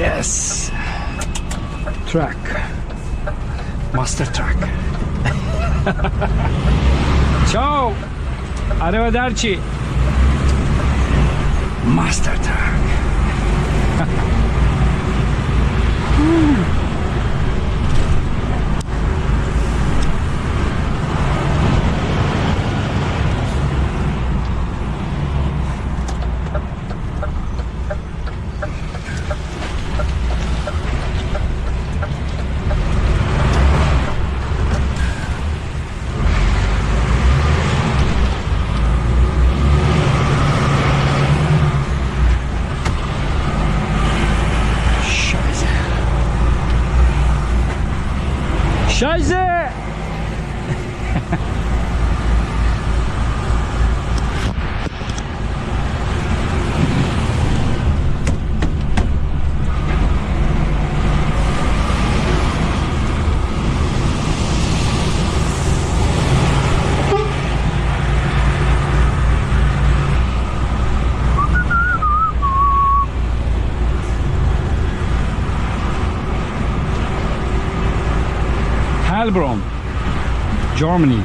Yes. Truck. Master truck. Ciao. Arrivederci. Master truck. Scheiße! Heilbronn, Germany.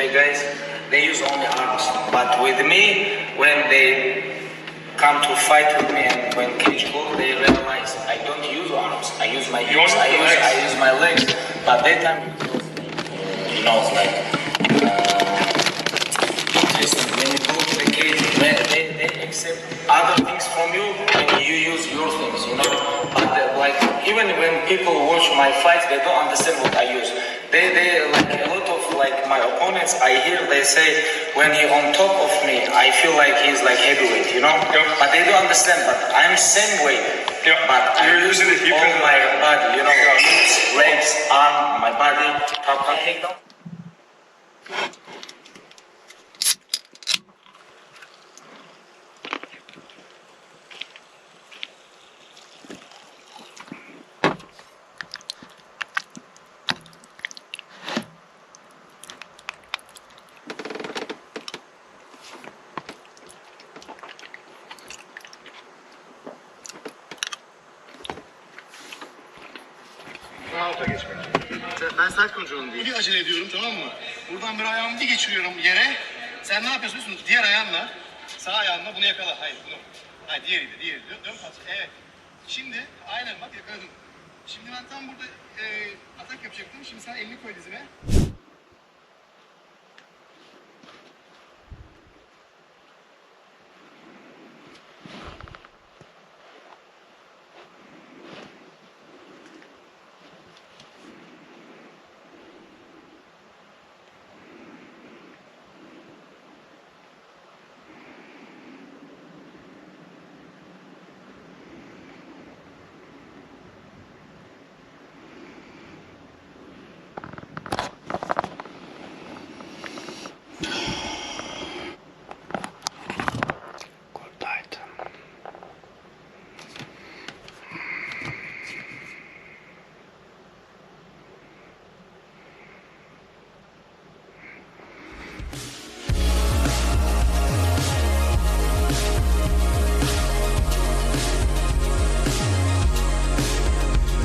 DJ guys, they use only arms. But with me, when they come to fight with me and when cage go, they realize I don't use arms. I use my hips, I use my legs. But that time, you know, like, listen, when you go to the cage, they accept other things from you and you use your things, you know. But like, even when people watch my fights, they don't understand what I use. They like a lot of like my opponents. I hear they say when he on top of me, I feel like he's like heavyweight, you know. But they don't understand. But I'm same weight. But I use all my body, you know, legs, arm, my body. Top take down. Alta geçmek. Ben sert kontrolüm değil. Bir acele ediyorum, tamam mı? Buradan bir ayağımı bir geçiriyorum yere. Sen ne yapıyorsun? Diğer ayağınla, sağ ayağınla bunu yakala. Hayır bunu. Hayır diğeri. Dön patça. Evet. Şimdi aynen bak yakaladım. Şimdi ben tam burada atak yapacaktım. Şimdi sen elini koy dizime.